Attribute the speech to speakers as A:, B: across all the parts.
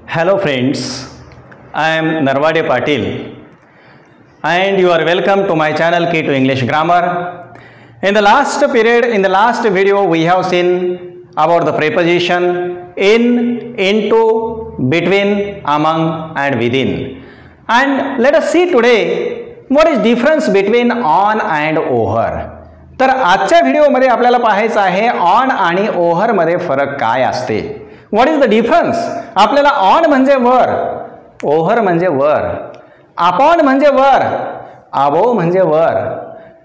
A: Hello friends, I am Narwade Patil and you are welcome to my channel Key to English Grammar. In the last video we have seen about the preposition in, into, between, among and within. And let us see today what is difference between on and over. तर आजच्या व्हिडिओमध्ये आपल्याला पाहायचं आहे on आणि over मध्ये फरक काय असते. What is the difference. आपल्याला ऑन म्हणजे वर, ओव्हर म्हणजे वर, अपॉन म्हणजे वर, अबोव म्हणजे वर,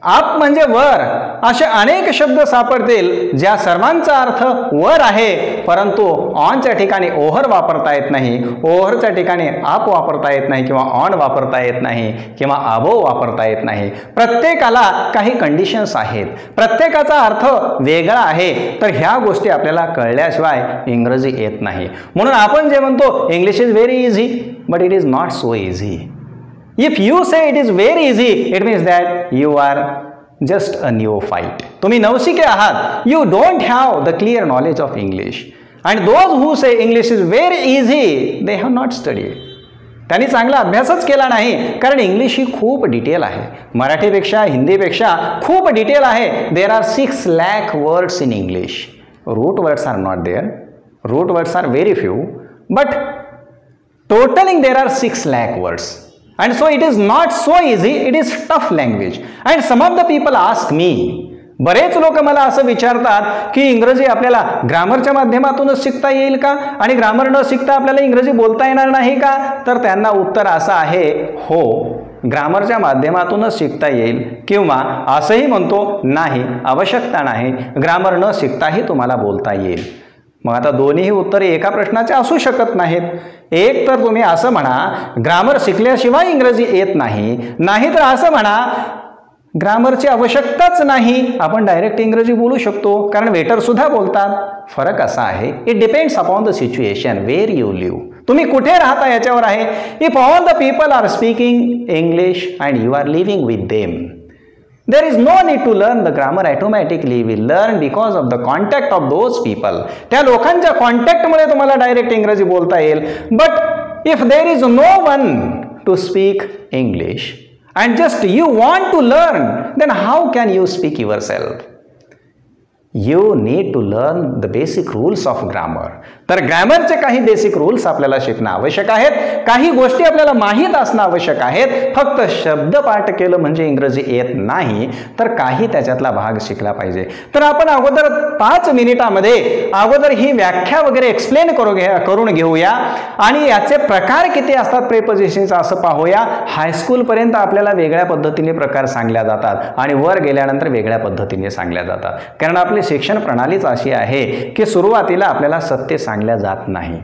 A: अप म्हणजे वर, असे अनेक शब्द सापडतील ज्या सर्वांचा अर्थ वर आहे, परंतु ऑनच्या ठिकाणी ओव्हर वापरता येत नाही, ओव्हरच्या ठिकाणी अप वापरता येत नाही किंवा ऑन वापरता येत नाही किंवा अबोव वापरता येत नाही. प्रत्येकाला काही कंडिशन्स आहेत, प्रत्येकाचा अर्थ वेगळा आहे. तर ह्या गोष्टी आपल्याला कळल्याशिवाय इंग्रजी येत नाही. म्हणून आपण जे म्हणतो English is very easy, but it is not so easy. If you say it is very easy, it means that you are just a neophyte. तुम्ही नवशिके आहात. You don't have the clear knowledge of English. And those who say English is very easy, they have not studied. त्यांनी चांगला अभ्यासच केला नाही, कारण English ही खूप डिटेल आहे. मराठीपेक्षा हिंदीपेक्षा खूप डिटेल आहे. There are 6 lakh words in English. Root words are not there. Root words are very few, but totaling there are 6 lakh words. And so it is not so easy, it is tough language. And some of the people ask me, बरेच लोक मला असं विचारतात की इंग्रजी आपल्याला ग्रामरच्या माध्यमातूनच शिकता येईल का, आणि ग्रामर न शिकता आपल्याला इंग्रजी बोलता येणार नाही का. तर त्यांना उत्तर असं आहे, हो, ग्रामरच्या माध्यमातूनच शिकता येईल, किंवा असंही म्हणतो, नाही, आवश्यकता नाही, ग्रामर न शिकताही तुम्हाला बोलता येईल. मग आता दोन्ही उत्तरे एका प्रश्नाचे असू शकत नाहीत. एक तर तुम्ही असं म्हणा ग्रामर शिकल्याशिवाय इंग्रजी येत नाही, नाहीतर असं म्हणा ग्रामरची आवश्यकताच नाही, आपण डायरेक्ट इंग्रजी बोलू शकतो, कारण वेटर सुद्धा बोलतात. फरक असा आहे, it depends upon the situation where you live. तुम्ही कुठे राहता याच्यावर आहे. If all the people are speaking English and you are living with them, there is no need to learn the grammar automatically. We learn because of the contact of those people. त्या लोकांच्या कॉन्टॅक्टमुळे तुम्हाला direct इंग्रजी बोलता येईल. But if there is no one to speak English and just you want to learn, then how can you speak yourself? You need to learn the basic rules of grammar. तर ग्रामरचे काही basic rules आपल्याला शिकणं आवश्यक आहेत. काही गोष्टी आपल्याला माहीत असणं आवश्यक आहेत. फक्त शब्दपाठ केलं म्हणजे इंग्रजी येत नाही, तर काही त्याच्यातला भाग शिकला पाहिजे. तर आपण अगोदर 5 मिनिटामध्ये अगोदर ही व्याख्या वगैरे एक्सप्लेन करून घेऊया आणि याचे प्रकार किती असतात प्रेपोजिशनचा असं पाहूया. हायस्कूल पर्यंत आपल्याला वेगळ्या पद्धतीने प्रकार सांगल्या जातात आणि वर गेल्यानंतर वेगळ्या पद्धतीने सांगल्या जातात, कारण आपली शिक्षण प्रणालीच अशी आहे की सुरुवातीला आपल्याला सत्य सांगल्या जात नाही.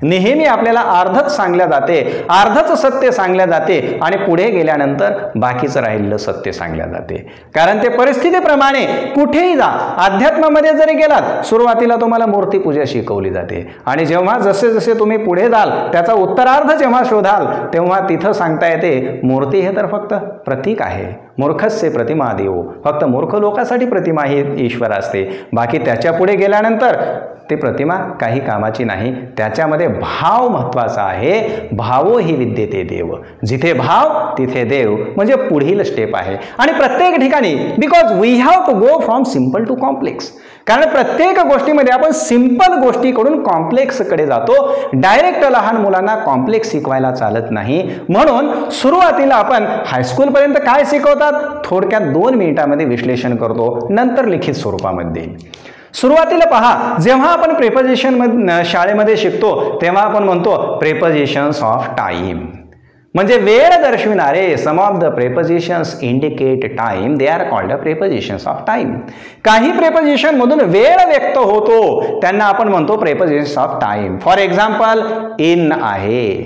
A: नेहमी आपल्याला अर्धच सांगल्या जाते, अर्धच सत्य सांगल्या जाते आणि पुढे गेल्यानंतर बाकीचं राहिलेलं सत्य सांगल्या जाते. कारण ते परिस्थितीप्रमाणे कुठेही जा, अध्यात्मामध्ये जरी गेलात, सुरुवातीला तुम्हाला मूर्तीपूजा शिकवली जाते आणि जेव्हा जसे जसे तुम्ही पुढे जाल त्याचा उत्तरार्ध जेव्हा शोधाल तेव्हा तिथं सांगता येते मूर्ती हे तर फक्त प्रतीक आहे. मूर्खस्य प्रतिमा देव, फक्त मूर्ख लोकांसाठी प्रतिमा ही ईश्वर असते. बाकी त्याच्या पुढे गेल्यानंतर ते प्रतिमा काही कामाची नाही. त्याच्यामध्ये भाव महत्त्वाचा आहे. भावो ही विद्येते देव. जिथे भाव तिथे देव, म्हणजे पुढील स्टेप आहे. आणि प्रत्येक ठिकाणी because we have to go from simple to complex, कारण प्रत्येक गोष्टीमध्ये आपण सिंपल गोष्टीकडून कॉम्प्लेक्सकडे जातो. डायरेक्ट लहान मुलांना कॉम्प्लेक्स शिकवायला चालत नाही. म्हणून सुरुवातीला आपण हायस्कूलपर्यंत काय शिकवतात थोडक्यात 2 मिनिटांमध्ये विश्लेषण करतो, नंतर लिखित स्वरूपामध्ये. सुरुवातीला पहा, जेव्हा आपण प्रेपोजिशन शाळेमध्ये शिकतो तेव्हा आपण म्हणतो प्रेपोजिशन्स ऑफ टाइम, म्हणजे वेळ दर्शविणारे. Some of the prepositions indicate time, they are called prepositions of time. काही प्रेपोजिशन मधून वेळ व्यक्त होतो त्यांना आपण म्हणतो prepositions of time. For example, in आहे,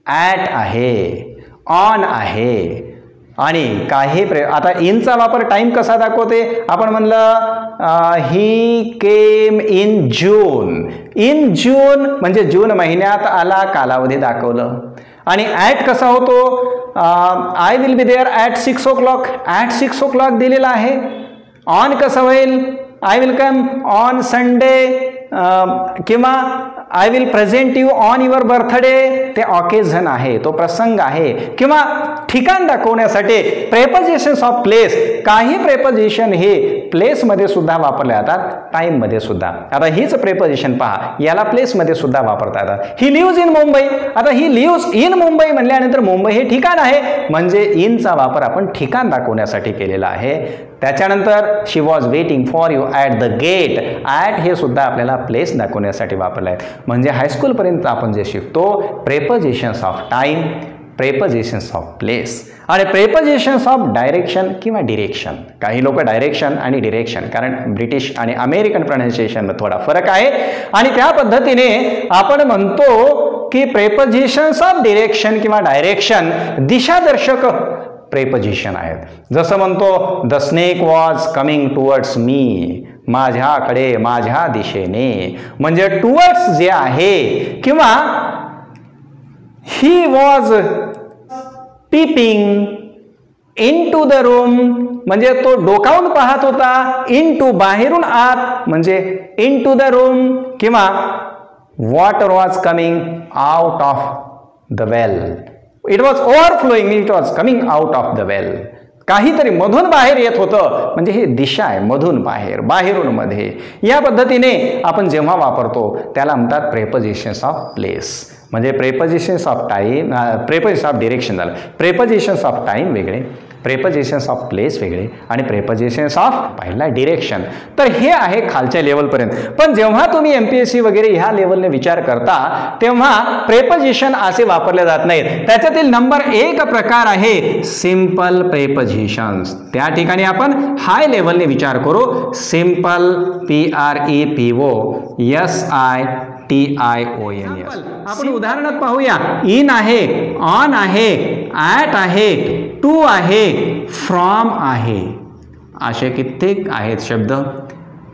A: ॲट आहे, ऑन आहे. आणि काही आता इनचा वापर टाइम कसा दाखवते, आपण म्हणलं ही केम इन जून. इन जून म्हणजे जून महिन्यात आला, कालावधी दाखवलं. आणि ॲट कसा होतो, I will be there at 6 o'clock. At 6 o'clock दिलेला आहे. ऑन कसं होईल, I will come on Sunday. किंवा I will present you on your birthday ते ऑकेझन आहे, तो प्रसंग आहे, किंवा ठिकाण दाखवण्यासाठी प्रेपोजिशन्स ऑफ प्लेस, काही प्रेपोजिशन हे प्लेसमध्ये सुद्धा वापरले जातात, टाइममध्ये सुद्धा. आता हीच प्रेपोजिशन पहा, याला प्लेसमध्ये सुद्धा वापरता येतात. ही लिव्हज इन मुंबई. आता ही लिव्हज इन मुंबई म्हणल्यानंतर मुंबई हे ठिकाण आहे, म्हणजे इनचा वापर आपण ठिकाण दाखवण्यासाठी केलेला आहे. त्याच्यानंतर she was waiting for you at the gate. At हे सुद्धा आपल्याला प्लेस दाखवण्यासाठी वापरलं आहे. म्हणजे हायस्कूलपर्यंत आपण जे शिकतो prepositions of time, prepositions of place आणि प्रेपोजिशन्स ऑफ डायरेक्शन किंवा डिरेक्शन. काही लोक डायरेक्शन आणि डिरेक्शन, कारण ब्रिटिश आणि अमेरिकन प्रोनाउन्सिएशनमध्ये थोडा फरक आहे आणि त्या पद्धतीने आपण म्हणतो की प्रेपोजिशन्स ऑफ डिरेक्शन किंवा डायरेक्शन दिशादर्शक प्रेपोजिशन आहेत. जसं म्हणतो the snake was coming towards me, माझ्याकडे, माझ्या दिशेने, म्हणजे टुवर्ड्स जे आहे, किंवा he was peeping into the room, म्हणजे तो डोकावून पाहत होता, इन टू बाहेरून आत, म्हणजे इन टू द रूम, किंवा water was coming out of the well, it was overflowing, it was coming out of the well. काहीतरी मधून बाहेर येत होतं, म्हणजे ही दिशा आहे, मधून बाहेर, बाहेरून मध्ये. या पद्धतीने आपण जेव्हा वापरतो त्याला म्हणतात प्रेपोजिशन्स ऑफ प्लेस. म्हणजे prepositions of time, prepositions of direction झालं, प्रेपोजिशन्स ऑफ टाइम वेगळे, प्रेपोजिशन्स ऑफ प्लेस वेगळे आणि प्रेपोजिशन्स ऑफ पहिला डिरेक्शन. तर हे आहे खालच्या लेवलपर्यंत. पण जेव्हा तुम्ही MPSC वगैरे ह्या लेवलने विचार करता तेव्हा प्रेपोजिशन असे वापरले जात नाहीत. त्याच्यातील नंबर 1 प्रकार आहे सिंपल प्रेपोजिशन्स. त्या ठिकाणी आपण हाय लेवलने विचार करू. Simple PREPOSITIONS. आपण उदाहरणात पाहूया. इन आहे, ऑन आहे, ॲट आहे, टू आहे, फ्रॉम आहे, असे कित्येक आहेत शब्द.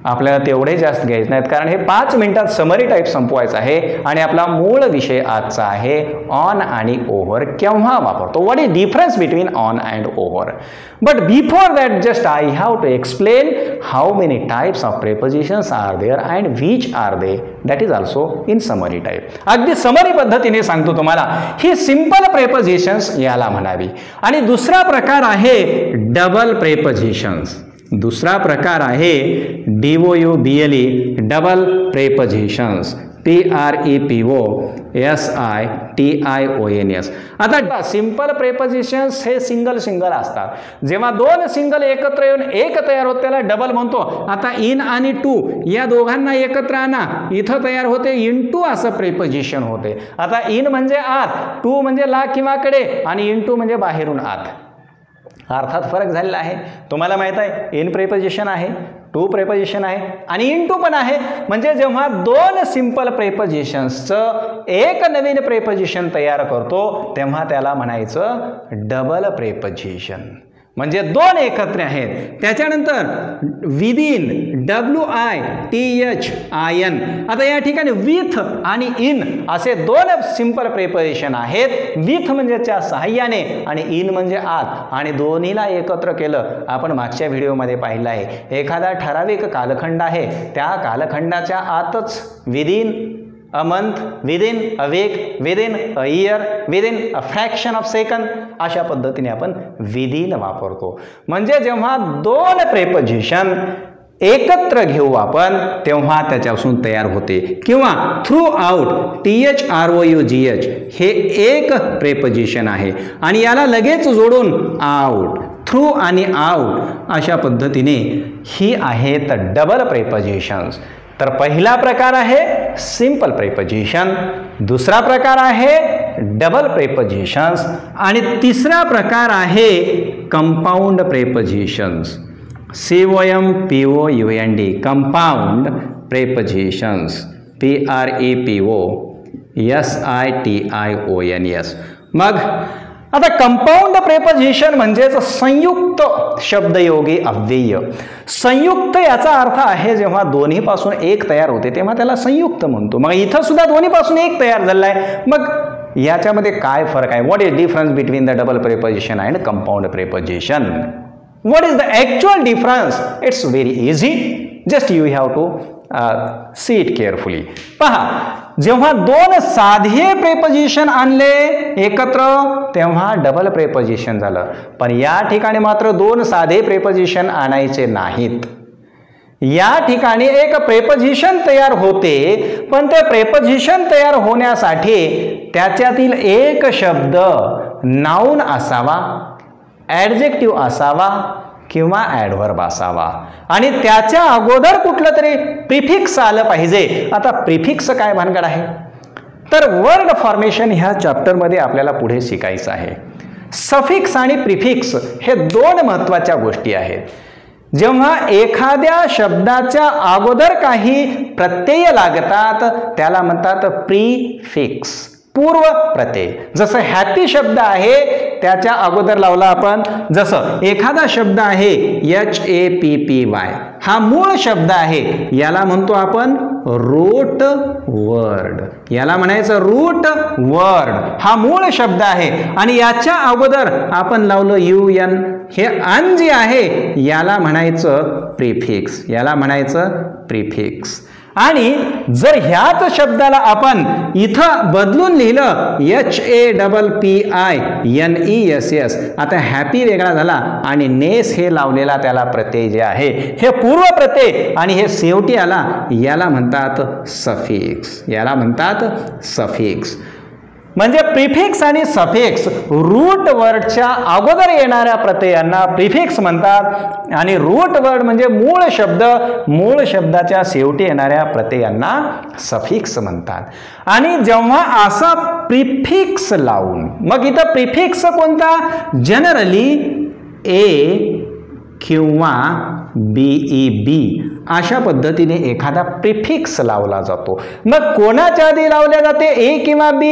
A: आपल्याला तेवढे जास्त घ्यायचे नाहीत, कारण हे 5 मिनिटात समरी टाईप संपवायचं आहे आणि आपला मूळ विषय आजचा आहे ऑन आणि ओव्हर केव्हा वापरतो. What is difference between on and over. But before that just I have to explain how many types of prepositions are there and which are they. That is also in summary type. अगदी summary पद्धतीने सांगतो तुम्हाला. ही simple prepositions याला म्हणावी. आणि दुसरा प्रकार आहे डबल प्रेपोजिशन्स. दुसरा प्रकार आहे DOUBLE डबल प्रेपोजिशन्स. PREPOSITIONS. आता सिंपल प्रेपोजिशन्स हे सिंगल असतात. जेव्हा 2 सिंगल एकत्र येऊन एक तयार होत त्याला डबल म्हणतो. आता इन आणि टू या दोघांना एकत्र आणा, इथं तयार होते इन टू असं प्रेपोजिशन होते. आता इन म्हणजे आत, टू म्हणजे ला किंवा कडे आणि इन टू म्हणजे बाहेरून आत. अर्थात फरक झालेला आहे. तुम्हाला माहित आहे इन प्रेपोजिशन आहे, टू प्रेपोजिशन आहे आणि इन टू पण आहे. म्हणजे जेव्हा 2 सिंपल प्रेपोजिशन्सचं एक नवीन प्रेपोजिशन तयार करतो तेव्हा त्याला म्हणायचं डबल प्रेपोजिशन. म्हणजे 2 एकत्र आहेत. त्याच्यानंतर विदिन WITHIN. आता या ठिकाणी विथ आणि इन असे 2 सिंपल प्रेपोजिशन आहेत. विथ म्हणजे च्या सहाय्याने आणि इन म्हणजे आत, आणि दोन्हीला एकत्र केलं. आपण मागच्या व्हिडिओमध्ये पाहिलं आहे. एखादा ठराविक कालखंड आहे, त्या कालखंडाच्या आतच within a month, within a week, within a year, within a fraction of second अशा पद्धतीने आपण within वापरतो. म्हणजे जेव्हा 2 प्रेपोजिशन एकत्र घेऊ आपण तेव्हा त्याच्यापासून तयार होते. किंवा थ्रू आउट THROUGH हे एक प्रेपोजिशन आहे आणि याला लगेच जोडून आउट, थ्रू आणि आउट अशा पद्धतीने ही आहेत डबल प्रेपोजिशन्स. तर पहिला प्रकार आहे सिंपल प्रेपोजिशन, दुसरा प्रकार आहे डबल प्रेपोजिशन्स आणि तिसरा प्रकार आहे compound prepositions. COMPOUND compound prepositions. PREPOSITIONS. मग आता कंपाऊंड प्रेपोजिशन म्हणजेच संयुक्त शब्दयोगी अव्यय. संयुक्त याचा अर्थ आहे जेव्हा दोन्हीपासून एक तयार होते तेव्हा त्याला संयुक्त म्हणतो. मग इथं सुद्धा दोन्हीपासून एक तयार झालेला आहे. मग याच्यामध्ये काय फरक आहे? What is difference between the double preposition and compound preposition? What is the actual difference? It's very easy. Just you have to see it carefully. पहा, जेव्हा दोन साधे प्रेपोजिशन आणले एकत्र तेव्हा डबल प्रेपोजिशन झालं. पण या ठिकाणी मात्र दोन साधे प्रेपोजिशन आणायचे नाहीत. या ठिकाणी एक प्रेपोजिशन तयार होते, पण ते प्रेपोजिशन तयार होण्यासाठी त्याच्यातील एक शब्द नाउन असावा, ॲडजेक्टिव्ह असावा किंवा ॲडव्हर्ब असावा आणि त्याच्या अगोदर कुठलं तरी प्रिफिक्स आलं पाहिजे. आता प्रिफिक्स काय भानगड आहे, तर वर्ड फॉर्मेशन ह्या चॅप्टरमध्ये आपल्याला पुढे शिकायचं आहे. सफिक्स आणि प्रिफिक्स हे दोन महत्त्वाच्या गोष्टी आहेत. जेव्हा एखाद्या शब्दाच्या अगोदर काही प्रत्यय लागतात त्याला म्हणतात प्रिफिक्स, पूर्व प्रत्यय. जसं हॅपी शब्द आहे त्याच्या अगोदर लावला आपण, जसं एखादा शब्द आहे HAPPY हा मूळ शब्द आहे, याला म्हणतो आपण रूट वर्ड. याला म्हणायचं रूट वर्ड, हा मूळ शब्द आहे आणि याच्या अगोदर आपण लावलं UN, हे अन जे आहे याला म्हणायचं प्रिफिक्स. याला म्हणायचं प्रिफिक्स. आणि जर ह्याच शब्दाला आपण इथं बदलून लिहिलं HAPPINESS, आता हॅपी वेगळा झाला आणि नेस हे लावलेला त्याला प्रत्यय जे आहे हे पूर्व प्रत्यय आणि हे शेवटी आला, याला म्हणतात सफिक्स. याला म्हणतात सफिक्स. म्हणजे प्रिफिक्स आणि सफिक्स रूट वर्डच्या अगोदर येणाऱ्या प्रत्ययांना प्रिफिक्स म्हणतात आणि रूट वर्ड म्हणजे मूळ शब्द, मूळ शब्दाच्या शेवटी येणाऱ्या प्रत्ययांना सफिक्स म्हणतात. आणि जेव्हा असा प्रिफिक्स लावून, मग इथं प्रिफिक्स कोणता, जनरली A किंवा BEB अशा पद्धतीने एखादा प्रिफिक्स लावला जातो. मग कोणाच्या आधी लावल्या जाते, A किंवा B,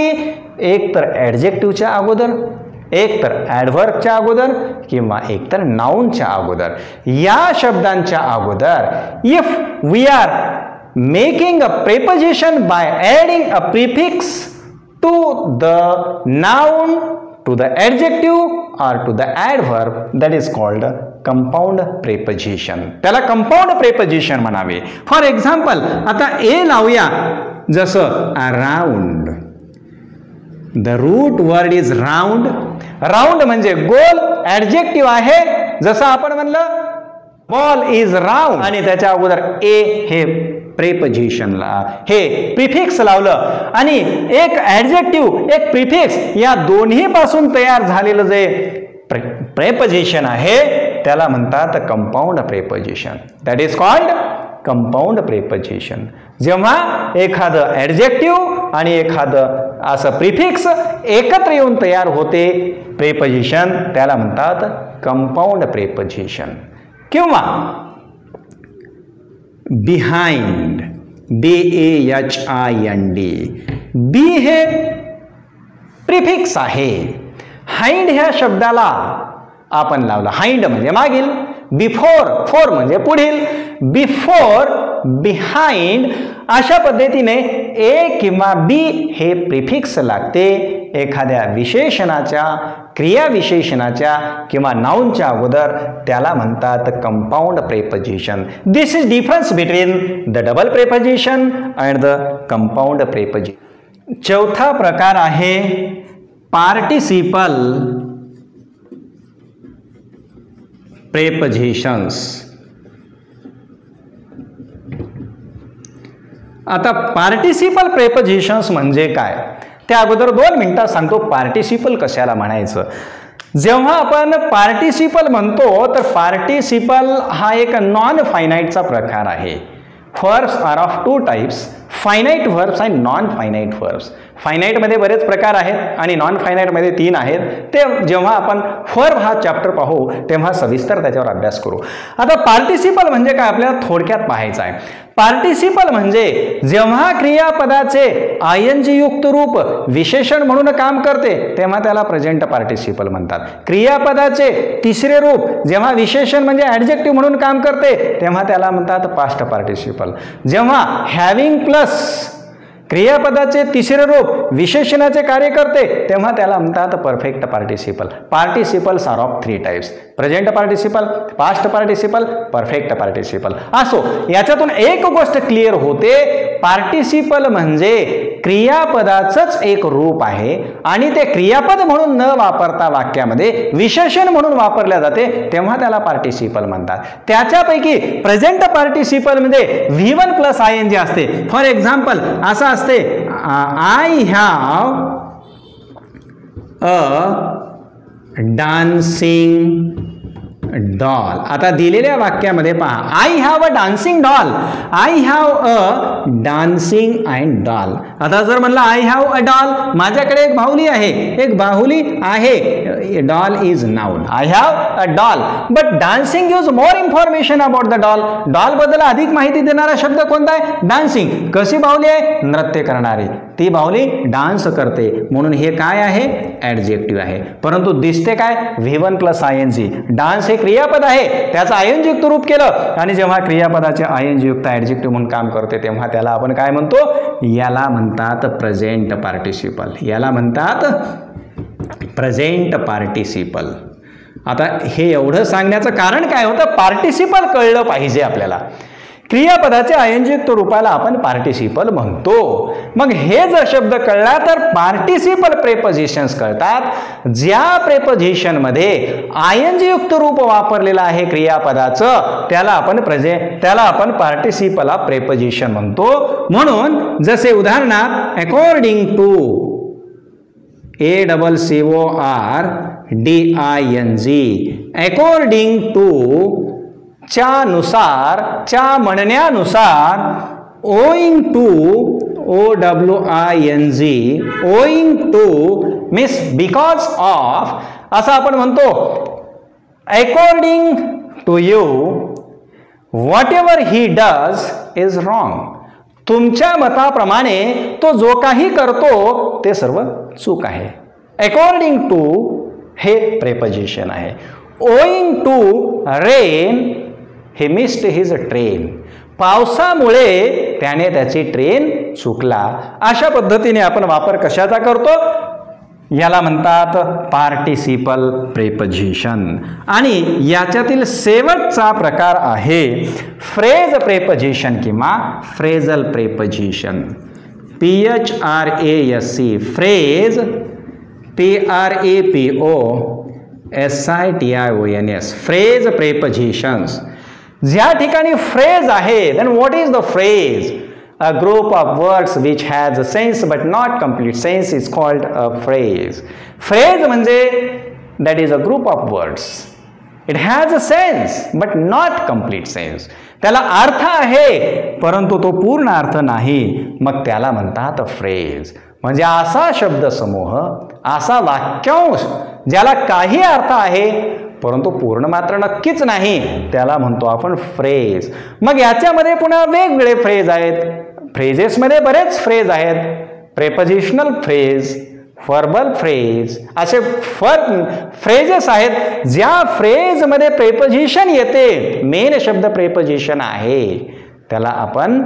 A: एक तर ॲडजेक्टिव्हच्या अगोदर, एक तर ॲडव्हर्बच्या अगोदर किंवा एक तर नाउनच्या अगोदर. या शब्दांच्या अगोदर if we are making a preposition by adding a prefix to the noun, to the adjective or to the adverb, that is called compound preposition. त्याला कंपाऊंड प्रेपोजिशन म्हणावे. फॉर एक्झाम्पल आता A लावूया, जसं round. The root word is round. Round म्हणजे गोल, adjective आहे. जसं आपण म्हणलं बॉल इज राऊंड आणि त्याच्या अगोदर A हे प्रेपोजिशनला हे प्रिफिक्स लावलं आणि एक ॲडजेक्टिव्ह एक प्रिफिक्स या दोन्ही पासून तयार झालेलं जे प्रेपोजिशन आहे त्याला म्हणतात compound preposition. That is called compound preposition. जेव्हा एखादं ॲडजेक्टिव्ह आणि एखादं असं प्रिफिक्स एकत्र येऊन तयार होते प्रेपोजिशन, त्याला म्हणतात कंपाऊंड प्रेपोजिशन. किंवा बिहाइंड, BAHIND, बी हे प्रिफिक्स आहे. हाइंड ह्या शब्दाला आपण लावला, हाइंड म्हणजे मागील, बिफोर, फोर म्हणजे पुढील, बिफोर, बिहाइंड अशा पद्धतीने A किंवा B हे प्रिफिक्स लागते एखाद्या विशेषणाच्या, क्रियाविशेषणाच्या किंवा नाउनच्या अगोदर. त्याला म्हणतात compound preposition. This is difference between the double preposition and the compound preposition. चौथा प्रकार आहे पार्टिसिपल प्रेपोजिशन्स. आता पार्टिसिपल प्रेपोजिशन्स म्हणजे काय त्या अगोदर 2 मिनिटात सांगतो. पार्टिसिपल कशाला म्हणायचं. जेव्हा आपण पार्टिसिपल म्हणतो तर पार्टिसिपल हा एक नॉन फायनाईटचा प्रकार आहे. Verbs are of 2 types, finite verbs आणि नॉन फायनाईट वर्ब्स. फायनाईटमध्ये बरेच प्रकार आहेत आणि नॉन फायनाईटमध्ये 3 आहेत. ते जेव्हा आपण वर्ब हा चॅप्टर पाहू तेव्हा सविस्तर त्याच्यावर अभ्यास करू. आता पार्टिसिपल म्हणजे काय आपल्याला थोडक्यात पाहायचं आहे. पार्टिसिपल म्हणजे जेव्हा क्रियापदाचे ING युक्त रूप विशेषण म्हणून काम करते तेव्हा त्याला प्रेझेंट पार्टिसिपल म्हणतात. क्रियापदाचे तिसरे रूप जेव्हा विशेषण म्हणजे ॲडजेक्टिव्ह म्हणून काम करते तेव्हा त्याला म्हणतात पास्ट पार्टिसिपल. जेव्हा हॅविंग प्लस क्रियापदाचे तिसरे रूप विशेषणाचे कार्य करते तेव्हा त्याला म्हणतात perfect participle. Participles are of 3 types: present participle, past participle, perfect participle. असो, याच्यातून एक गोष्ट क्लिअर होते, पार्टिसिपल म्हणजे क्रियापदाचंच एक रूप आहे आणि ते क्रियापद म्हणून न वापरता वाक्यामध्ये विशेषण म्हणून वापरल्या जाते तेव्हा त्याला पार्टिसिपल म्हणतात. त्याच्यापैकी प्रेझेंट पार्टिसिपल मध्ये V1 प्लस ING असते. फॉर एक्झाम्पल असं असते, I have a dancing doll. आता दिलेल्या वाक्यामध्ये पहा, I have a dancing doll, I have a dancing and doll. आता जर म्हणलं आय हॅव अ डॉल, माझ्याकडे एक बाहुली आहे, एक बाहुली आहे. Doll is noun, I have a doll. But dancing gives more information about the doll. Doll बद्दल अधिक माहिती देणारा शब्द कोणता आहे? डान्सिंग. कशी बाहुली आहे? नृत्य करणारी. ती बाहुली डान्स करते म्हणून हे काय आहे? ऍडजेक्टिव्ह आहे. परंतु दिसते काय? V1 plus ING. डान्स हे क्रियापद आहे, त्याचं ING युक्त रूप केलं आणि जेव्हा क्रियापदाचे ING युक्त ऍडजेक्टिव्ह म्हणून काम करते तेव्हा त्याला आपण काय म्हणतो? याला म्हणतात प्रेझेंट पार्टिसिपल. याला म्हणतात प्रेझेंट पार्टिसिपल. आता हे एवढं सांगण्याचं कारण काय होतं? पार्टिसिपल कळलं पाहिजे आपल्याला. क्रियापदाचे ING युक्त रूपाला आपण पार्टिसिपल म्हणतो. मग हे जर शब्द कळला तर पार्टिसिपल प्रेपोजिशन्स कळतात. ज्या प्रेपोजिशन मध्ये ING युक्त रूप वापरलेलं आहे क्रियापदाचं त्याला आपण पार्टिसिपल ऑफ प्रेपोजिशन म्हणतो. म्हणून जसे उदाहरणार्थ according to, ACCORDING, according to, च्या नुसार, च्या म्हणण्यानुसार, owing to, OWING, owing to means because of. असं आपण म्हणतो according to you whatever he does is wrong. तुमच्या मताप्रमाणे तो जो काही करतो ते सर्व चूक आहे. अकॉर्डिंग टू हे प्रेपोजिशन आहे. Owing to rain, he missed his train. पावसामुळे त्याने त्याची ट्रेन चुकला. अशा पद्धतीने आपण वापर कशाचा करतो? याला म्हणतात पार्टिसिपल प्रेपोजिशन. आणि याच्यातील शेवटचा प्रकार आहे फ्रेज प्रेपोजिशन किंवा phrasal preposition. PHRASC, phrase, PRAPOSITIONS, phrase prepositions. ज्या ठिकाणी फ्रेज आहे, then what is the phrase? A group of words which has a sense but not complete sense is called a phrase. Phrase म्हणजे that is a group of words. It has a sense but not complete sense. त्याला अर्थ आहे परंतु तो पूर्ण अर्थ नाही, मग त्याला म्हणतात फ्रेज. म्हणजे असा शब्दसमूह, असा वाक्यांश ज्याला काही अर्थ आहे परंतु पूर्ण मात्र नक्कीच नाही, त्याला म्हणतो आपण फ्रेज. मग याच्यामध्ये पुन्हा वेगवेगळे फ्रेज आहेत. फ्रेजेसमध्ये बरेच फ्रेज आहेत. प्रेपोजिशनल फ्रेज, वर्बल फ्रेज, असे फ्रेजेस आहेत. ज्या फ्रेजमध्ये प्रेपोजिशन येते, मेन शब्द प्रेपोजिशन आहे, त्याला आपण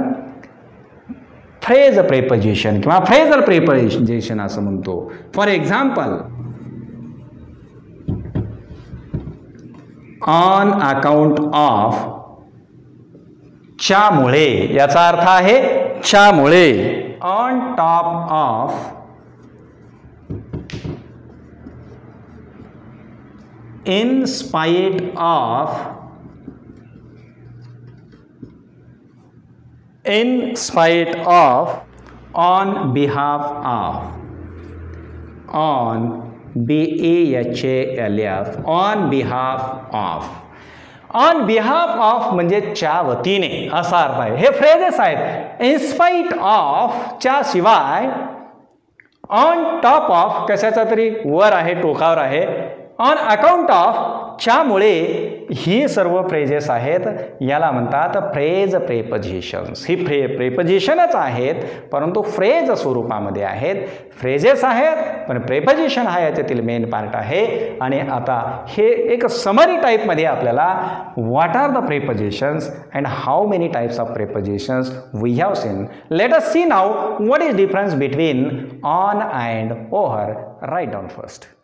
A: फ्रेज प्रेपोजिशन किंवा फ्रेजल प्रेपोजिशन असं म्हणतो. For example, on account of, च्यामुळे, याचा अर्थ आहे च्यामुळे. On top of, in spite of, in spite of, on behalf of, on BAHALF, on behalf of. On behalf of म्हणजे च्या वतीने असा अर्थ आहे. हे फ्रेजेस आहेत. इन्स्पाइट ऑफ च्या शिवाय, ऑन टॉप ऑफ कशाचा तरी वर आहे, टोकावर आहे, ऑन अकाउंट ऑफ च्यामुळे ही सर्व फ्रेजेस आहेत याला म्हणतात फ्रेज प्रेपोजिशन्स. ही प्रेपोजिशनच आहेत परंतु फ्रेज स्वरूपामध्ये आहेत. फ्रेजेस आहेत पण प्रेपोजिशन हा याच्यातील मेन पार्ट आहे. आणि आता हे एक समरी टाईपमध्ये आपल्याला what are the prepositions and how many types of prepositions we have seen. Let us see now what is difference between on and over. Write down first.